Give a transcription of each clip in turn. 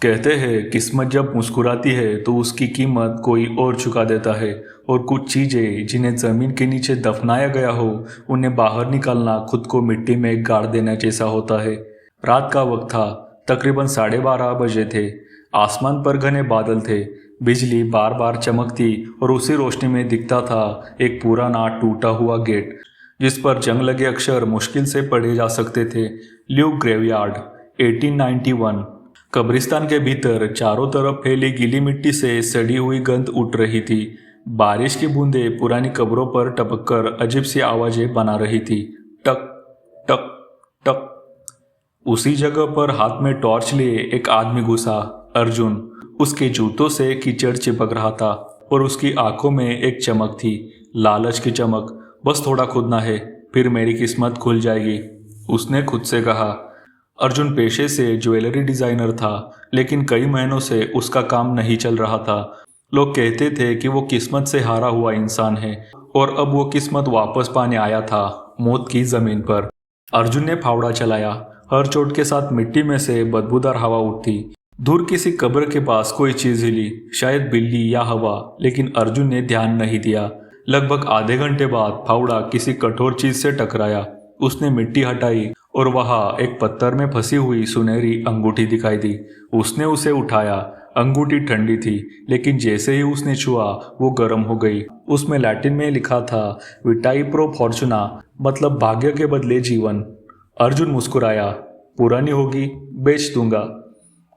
कहते हैं किस्मत जब मुस्कुराती है तो उसकी कीमत कोई और चुका देता है। और कुछ चीजें जिन्हें जमीन के नीचे दफनाया गया हो, उन्हें बाहर निकालना खुद को मिट्टी में गाड़ देना जैसा होता है। रात का वक्त था। तकरीबन 12:30 बजे थे। आसमान पर घने बादल थे। बिजली बार बार चमकती और उसी रोशनी में दिखता था एक पुराना टूटा हुआ गेट, जिस पर जंग लगे अक्षर मुश्किल से पढ़े जा सकते थे। ल्यू ग्रेवयार्ड, 1891। कब्रिस्तान के भीतर चारों तरफ फैली गीली मिट्टी से सड़ी हुई गंध उठ रही थी। बारिश की बूंदें पुरानी कब्रों पर टपककर अजीब सी आवाजें बना रही थी। टक टक टक। उसी जगह पर हाथ में टॉर्च लिए एक आदमी घुसा। अर्जुन। उसके जूतों से कीचड़ चिपक रहा था और उसकी आंखों में एक चमक थी, लालच की चमक। बस थोड़ा खुदना है, फिर मेरी किस्मत खुल जाएगी, उसने खुद से कहा। अर्जुन पेशे से ज्वेलरी डिजाइनर था, लेकिन कई महीनों से उसका काम नहीं चल रहा था। लोग कहते थे कि वो किस्मत से हारा हुआ इंसान है, और अब वो किस्मत वापस पाने आया था, मौत की जमीन पर। अर्जुन ने फावड़ा चलाया। हर चोट के साथ मिट्टी में से बदबूदार हवा उठती। दूर किसी कब्र के पास कोई चीज हिली, शायद बिल्ली या हवा, लेकिन अर्जुन ने ध्यान नहीं दिया। लगभग आधे घंटे बाद फावड़ा किसी कठोर चीज से टकराया। उसने मिट्टी हटाई और वहां एक पत्थर में फंसी हुई सुनहरी अंगूठी दिखाई दी। उसने उसे उठाया। अंगूठी ठंडी थी, लेकिन जैसे ही उसने छुआ वो गर्म हो गई। उसमें लैटिन में लिखा था, विटाई प्रो फॉर्चुना, मतलब भाग्य के बदले जीवन। अर्जुन मुस्कुराया। पुरानी होगी, बेच दूंगा।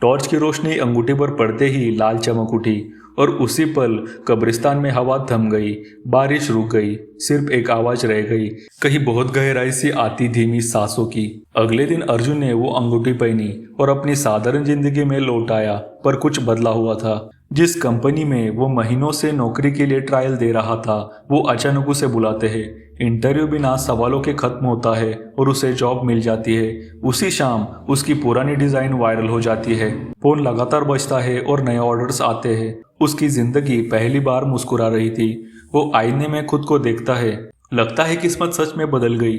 टॉर्च की रोशनी अंगूठी पर पड़ते ही लाल चमक उठी, और उसी पल कब्रिस्तान में हवा थम गई। बारिश रुक गई। सिर्फ एक आवाज रह गई, कहीं बहुत गहराई से आती धीमी सांसों की। अगले दिन अर्जुन ने वो अंगूठी पहनी और अपनी साधारण जिंदगी में लौट आया, पर कुछ बदला हुआ था। जिस कंपनी में वो महीनों से नौकरी के लिए ट्रायल दे रहा था, वो अचानक उसे बुलाते हैं। इंटरव्यू बिना सवालों के खत्म होता है और उसे जॉब मिल जाती है। उसी शाम उसकी पुरानी डिजाइन वायरल हो जाती है। फोन लगातार बजता है और नए ऑर्डर्स आते हैं। उसकी जिंदगी पहली बार मुस्कुरा रही थी। वो आईने में खुद को देखता है। लगता है किस्मत सच में बदल गई।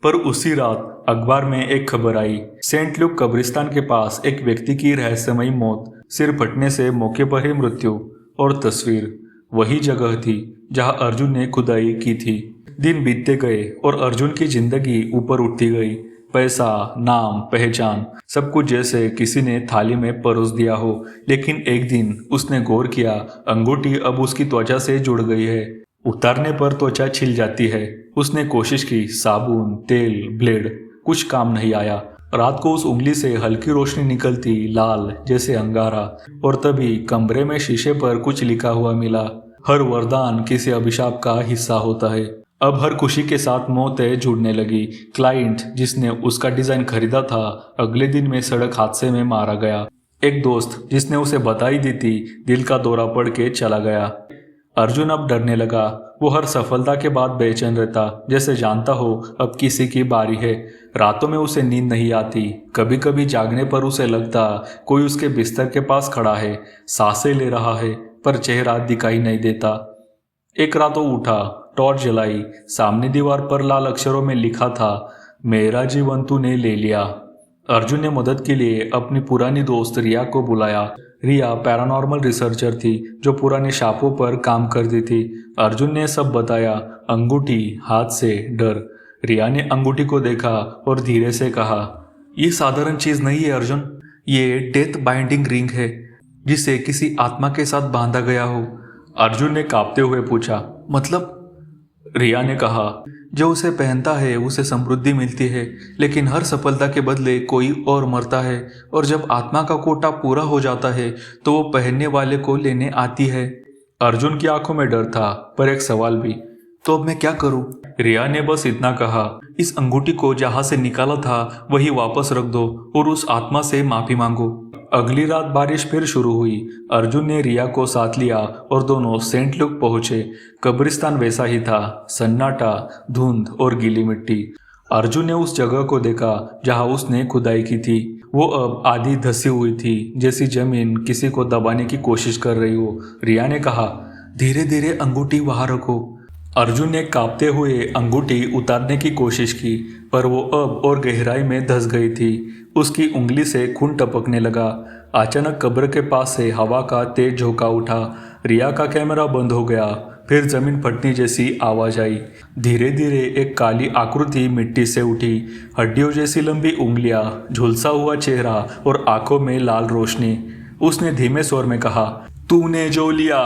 पर उसी रात अखबार में एक खबर आई, सेंट ल्यूक कब्रिस्तान के पास एक व्यक्ति की रहस्यमयी मौत, सिर फटने से मौके पर ही मृत्यु। और तस्वीर वही जगह थी जहां अर्जुन ने खुदाई की थी। दिन बीतते गए और अर्जुन की जिंदगी ऊपर उठती गई। पैसा, नाम, पहचान, सब कुछ जैसे किसी ने थाली में परोस दिया हो। लेकिन एक दिन उसने गौर किया, अंगूठी अब उसकी त्वचा से जुड़ गई है। उतारने पर त्वचा छिल जाती है। उसने कोशिश की, साबुन, तेल, ब्लेड, कुछ काम नहीं आया। रात को उस उंगली से हल्की रोशनी निकलती, लाल जैसे अंगारा। और तभी कमरे में शीशे पर कुछ लिखा हुआ मिला, हर वरदान किसी अभिशाप का हिस्सा होता है। अब हर खुशी के साथ मौतें जुड़ने लगी। क्लाइंट जिसने उसका डिजाइन खरीदा था, अगले दिन में सड़क हादसे में मारा गया। एक दोस्त जिसने उसे बधाई दी थी, दिल का दौरा पड़ के चला गया। अर्जुन अब डरने लगा। वो हर सफलता के बाद बेचैन रहता, जैसे जानता हो अब किसी की बारी है। रातों में उसे नींद नहीं आती। कभी कभी जागने पर उसे लगता कोई उसके बिस्तर के पास खड़ा है, सांसें ले रहा है, पर चेहरा दिखाई नहीं देता। एक रात वो उठा, टॉर्च जलाई। सामने दीवार पर लाल अक्षरों में लिखा था, मेरा जीवन तूने ले लिया। अर्जुन ने मदद के लिए अपनी पुरानी दोस्त रिया को बुलाया। रिया पैरानॉर्मल रिसर्चर थी जो पुराने शापों पर काम करती थी। अर्जुन ने सब बताया, अंगूठी, हाथ से डर। रिया ने अंगूठी को देखा और धीरे से कहा, ये साधारण चीज नहीं है अर्जुन, ये डेथ बाइंडिंग रिंग है, जिसे किसी आत्मा के साथ बांधा गया हो। अर्जुन ने कांपते हुए पूछा, मतलब? रिया ने कहा, जो उसे पहनता है उसे समृद्धि मिलती है, लेकिन हर सफलता के बदले कोई और मरता है, और जब आत्मा का कोटा पूरा हो जाता है तो वो पहनने वाले को लेने आती है। अर्जुन की आंखों में डर था, पर एक सवाल भी, तो अब मैं क्या करूं? रिया ने बस इतना कहा, इस अंगूठी को जहां से निकाला था वही वापस रख दो और उस आत्मा से माफी मांगो। अगली रात बारिश फिर शुरू हुई। अर्जुन ने रिया को साथ लिया और दोनों सेंट लुक पहुंचे। कब्रिस्तान वैसा ही था, सन्नाटा, धुंध और गीली मिट्टी। अर्जुन ने उस जगह को देखा जहां उसने खुदाई की थी। वो अब आधी धसी हुई थी, जैसी जमीन किसी को दबाने की कोशिश कर रही हो। रिया ने कहा, धीरे धीरे अंगूठी वहां रखो। अर्जुन ने कांपते हुए अंगूठी उतारने की कोशिश की, पर वो अब और गहराई में धंस गई थी। उसकी उंगली से खून टपकने लगा। अचानक कब्र के पास से हवा का तेज झोंका उठा। रिया का कैमरा बंद हो गया। फिर जमीन फटने जैसी आवाज आई। धीरे धीरे एक काली आकृति मिट्टी से उठी। हड्डियों जैसी लंबी उंगलियां, झुलसा हुआ चेहरा और आंखों में लाल रोशनी। उसने धीमे स्वर में कहा, तूने जो लिया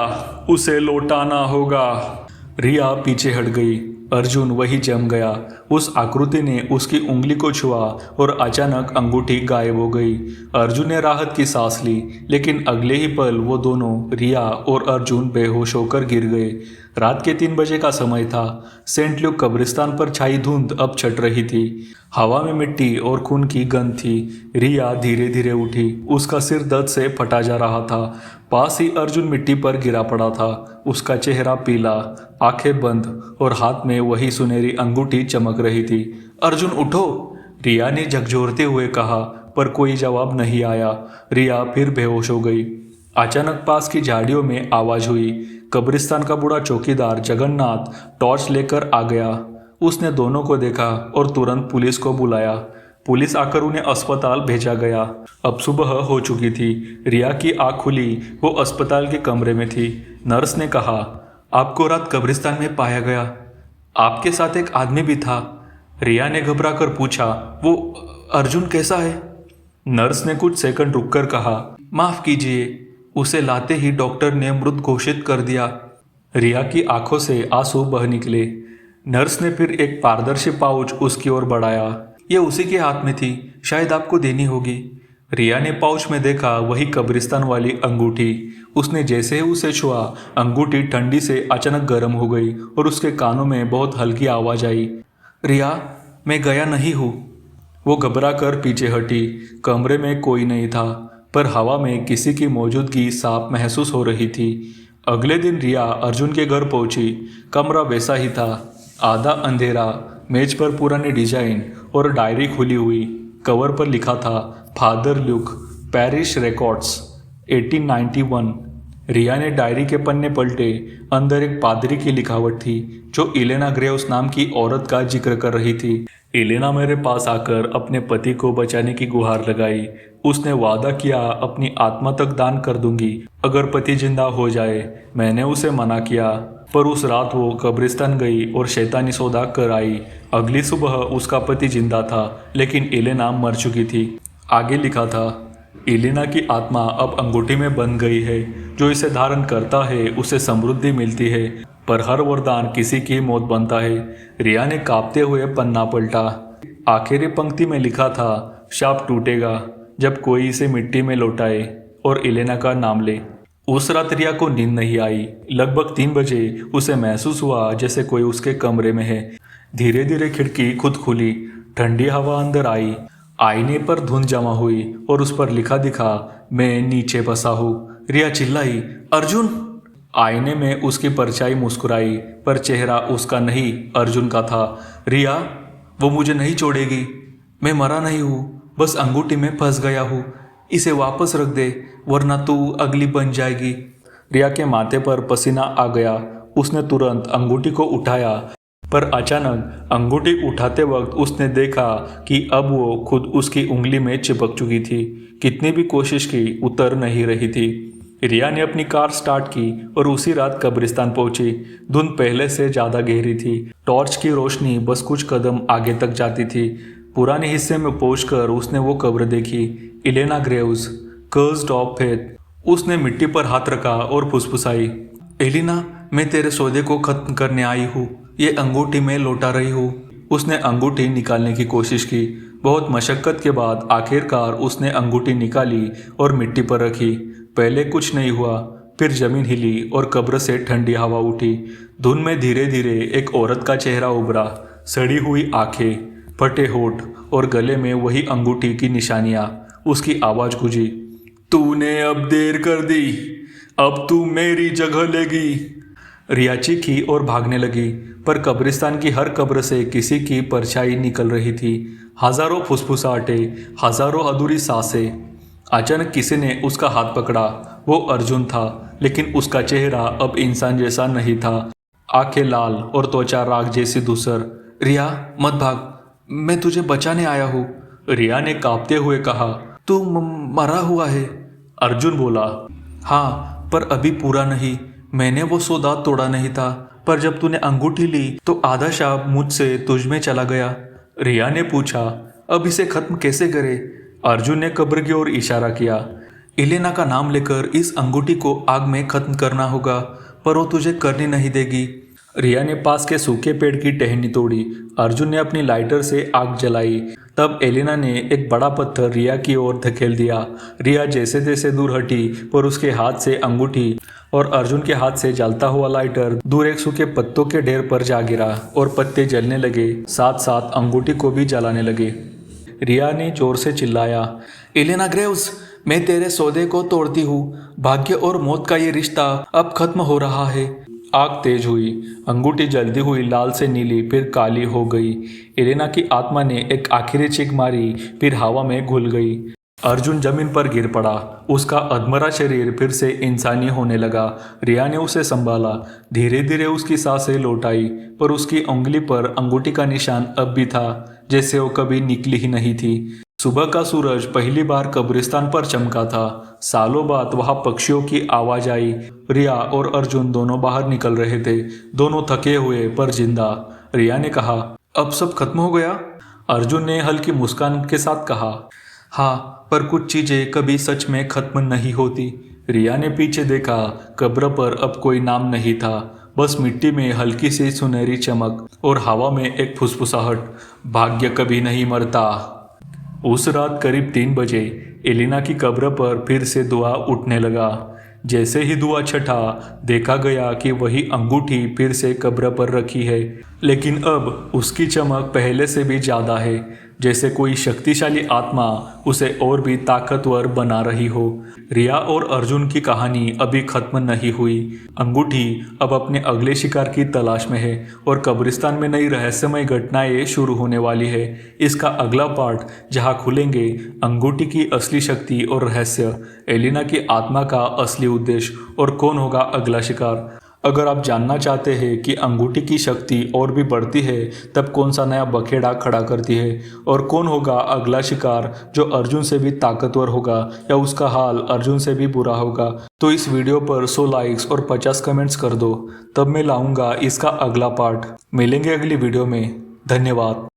उसे लौटाना होगा। रिया पीछे हट गई। अर्जुन वही जम गया। उस आकृति ने उसकी उंगली को छुआ और अचानक अंगूठी गायब हो गई। अर्जुन ने राहत की सांस ली, लेकिन अगले ही पल वो दोनों, रिया और अर्जुन, बेहोश होकर गिर गए। रात के 3 बजे का समय था। सेंट ल्यूक कब्रिस्तान पर छाई धुंध अब छट रही थी। हवा में मिट्टी और खून की गंध थी। रिया धीरे धीरे उठी। उसका सिर दर्द से फटा जा रहा था। पास ही अर्जुन मिट्टी पर गिरा पड़ा था। उसका चेहरा पीला, आंखें बंद और हाथ में वही सुनहरी अंगूठी चमक रही थी। अर्जुन उठो, रिया ने झकझोरते हुए कहा, पर कोई जवाब नहीं आया। रिया फिर बेहोश हो गई। अचानक पास की झाड़ियों में आवाज हुई। कब्रिस्तान का बूढ़ा चौकीदार जगन्नाथ टॉर्च लेकर आ गया। उसने दोनों को देखा और तुरंत पुलिस को बुलाया। पुलिस आकर उन्हें अस्पताल भेजा गया। अब सुबह हो चुकी थी। रिया की आंख खुली। वो अस्पताल के कमरे में थी। नर्स ने कहा, आपको रात कब्रिस्तान में पाया गया। आपके साथ एक आदमी भी था। रिया ने घबराकर पूछा, वो अर्जुन कैसा है? नर्स ने कुछ सेकंड रुककर कहा, माफ कीजिए, उसे लाते ही डॉक्टर ने मृत घोषित कर दिया। रिया की आंखों से आंसू बह निकले। नर्स ने फिर एक पारदर्शी पाउच उसकी ओर बढ़ाया। यह उसी के हाथ में थी, शायद आपको देनी होगी। रिया ने पाउच में देखा, वही कब्रिस्तान वाली अंगूठी। उसने जैसे ही उसे छुआ, अंगूठी ठंडी से अचानक गर्म हो गई और उसके कानों में बहुत हल्की आवाज आई, रिया, मैं गया नहीं हूँ। वो घबरा कर पीछे हटी। कमरे में कोई नहीं था, पर हवा में किसी की मौजूदगी साफ महसूस हो रही थी। अगले दिन रिया अर्जुन के घर पहुंची। कमरा वैसा ही था, आधा अंधेरा, मेज पर पुरानी डिजाइन और डायरी खुली हुई। कवर पर लिखा था, फादर ल्यूक, पैरिश रिकॉर्ड्स, 1891। रिया ने डायरी के पन्ने पलटे। अंदर एक पादरी की लिखावट थी, जो इलेना ग्रेव्स नाम की औरत का जिक्र कर रही थी। इलेना मेरे पास आकर अपने पति को बचाने की गुहार लगाई। उसने वादा किया, अपनी आत्मा तक दान कर दूंगी अगर पति जिंदा हो जाए। मैंने उसे मना किया, पर उस रात वो कब्रिस्तान गई और शैतानी सौदा कर आई। अगली सुबह उसका पति जिंदा था, लेकिन इलेना मर चुकी थी। आगे लिखा था, इलेना की आत्मा अब अंगूठी में बंध गई है। जो इसे धारण करता है उसे समृद्धि मिलती है, पर हर वरदान किसी की मौत बनता है। रिया ने कांपते हुए पन्ना पलटा। आखिरी पंक्ति में लिखा था, शाप टूटेगा जब कोई इसे मिट्टी में लौटाए और इलेना का नाम ले। उस रात रिया को नींद नहीं आई। लगभग 3 बजे उसे महसूस हुआ जैसे कोई उसके कमरे में है। धीरे धीरे खिड़की खुद खुली। ठंडी हवा अंदर आई। आईने पर धुंध जमा हुई और उस पर लिखा दिखा, मैं नीचे फंसा हूँ। रिया चिल्लाई, अर्जुन। आईने में उसकी परछाई मुस्कुराई, पर चेहरा उसका नहीं, अर्जुन का था। रिया, वो मुझे नहीं छोड़ेगी। मैं मरा नहीं हूँ, बस अंगूठी में फंस गया हूँ। इसे वापस रख दे, वरना तू अगली बन जाएगी। रिया के माथे पर पसीना आ गया। उसने तुरंत अंगूठी को उठाया, पर अचानक अंगूठी उठाते वक्त उसने देखा कि अब वो खुद उसकी उंगली में चिपक चुकी थी। कितनी भी कोशिश की, उतर नहीं रही थी। रिया ने अपनी कार स्टार्ट की और उसी रात कब्रिस्तान पहुंची। धुंध पहले से ज्यादा गहरी थी। टॉर्च की रोशनी बस कुछ कदम आगे तक जाती थी। पुराने हिस्से में पहुंचकर उसने वो कब्र देखी, इलेना ग्रेव्स, कर्स्ड ऑफ फेथ। उसने मिट्टी पर हाथ रखा और फुसफुसाई, एलिना, मैं तेरे सौदे को खत्म करने आई हूँ। ये अंगूठी मैं लौटा रही हूँ। उसने अंगूठी निकालने की कोशिश की। बहुत मशक्कत के बाद आखिरकार उसने अंगूठी निकाली और मिट्टी पर रखी। पहले कुछ नहीं हुआ, फिर जमीन हिली और कब्र से ठंडी हवा उठी। धुंध में धीरे धीरे एक औरत का चेहरा उभरा। सड़ी हुई आंखें, फटे होठ और गले में वही अंगूठी की निशानियां। उसकी आवाज गूंजी, तूने अब देर कर दी, अब तू मेरी जगह लेगी। रिया चीखी और भागने लगी, पर कब्रिस्तान की हर कब्र से किसी की परछाई निकल रही थी। हजारों फुसफुसाहटें, हजारों अधूरी सांसें। अचानक किसी ने उसका हाथ पकड़ा। वो अर्जुन था, लेकिन उसका चेहरा अब इंसान जैसा नहीं था। आंखें लाल और त्वचा राख जैसी धूसर। रिया मत भाग, मैं तुझे बचाने आया हूँ, रिया ने कांपते हुए कहा। तू मरा हुआ है, अर्जुन बोला। हाँ, पर अभी पूरा नहीं। मैंने वो सौदा तोड़ा नहीं था, पर जब तूने अंगूठी ली तो आधा शाप मुझसे तुझ में चला गया, रिया ने पूछा। अब इसे खत्म कैसे करे? अर्जुन ने कब्र की ओर इशारा किया। इलेना का नाम लेकर इस अंगूठी को आग में खत्म करना होगा, पर वो तुझे करने नहीं देगी। रिया ने पास के सूखे पेड़ की टहनी तोड़ी। अर्जुन ने अपनी लाइटर से आग जलाई। तब एलेना ने एक बड़ा पत्थर रिया की ओर धकेल दिया। रिया जैसे तैसे दूर हटी, पर उसके हाथ से अंगूठी और अर्जुन के हाथ से जलता हुआ लाइटर दूर एक सूखे पत्तों के ढेर पर जा गिरा और पत्ते जलने लगे, साथ साथ अंगूठी को भी जलाने लगे। रिया ने जोर से चिल्लाया, एलेना ग्रेव्स, मैं तेरे सौदे को तोड़ती हूँ। भाग्य और मौत का ये रिश्ता अब खत्म हो रहा है। आग तेज हुई, अंगूठी जलती हुई लाल से नीली फिर काली हो गई। एलेना की आत्मा ने एक आखिरी चीख मारी, फिर हवा में घुल गई। अर्जुन जमीन पर गिर पड़ा। उसका अधमरा शरीर फिर से इंसानी होने लगा। रिया ने उसे संभाला। धीरे धीरे उसकी सांसें लौट आई, पर उसकी उंगली पर अंगूठी का निशान अब भी था, जैसे वो कभी निकली ही नहीं थी। सुबह का सूरज पहली बार कब्रिस्तान पर चमका था। सालों बाद वहां पक्षियों की आवाज आई। रिया और अर्जुन दोनों बाहर निकल रहे थे, दोनों थके हुए पर जिंदा। रिया ने कहा, अब सब खत्म हो गया? अर्जुन ने हल्की मुस्कान के साथ कहा, हाँ, पर कुछ चीजें कभी सच में खत्म नहीं होती। रिया ने पीछे देखा। कब्र पर अब कोई नाम नहीं था, बस मिट्टी में हल्की सी सुनहरी चमक और हवा में एक फुसफुसाहट। भाग्य कभी नहीं मरता। उस रात करीब 3 बजे एलिना की कब्र पर फिर से धुआं उठने लगा। जैसे ही धुआं छटा, देखा गया कि वही अंगूठी फिर से कब्र पर रखी है, लेकिन अब उसकी चमक पहले से भी ज्यादा है, जैसे कोई शक्तिशाली आत्मा उसे और भी ताकतवर बना रही हो। रिया और अर्जुन की कहानी अभी खत्म नहीं हुई। अंगूठी अब अपने अगले शिकार की तलाश में है और कब्रिस्तान में नई रहस्यमय घटनाएं शुरू होने वाली है। इसका अगला पार्ट जहां खुलेंगे अंगूठी की असली शक्ति और रहस्य, एलिना की आत्मा का असली उद्देश्य और कौन होगा अगला शिकार। अगर आप जानना चाहते हैं कि अंगूठी की शक्ति और भी बढ़ती है तब कौन सा नया बखेड़ा खड़ा करती है और कौन होगा अगला शिकार जो अर्जुन से भी ताकतवर होगा या उसका हाल अर्जुन से भी बुरा होगा, तो इस वीडियो पर 100 लाइक्स और 50 कमेंट्स कर दो, तब मैं लाऊंगा इसका अगला पार्ट। मिलेंगे अगली वीडियो में। धन्यवाद।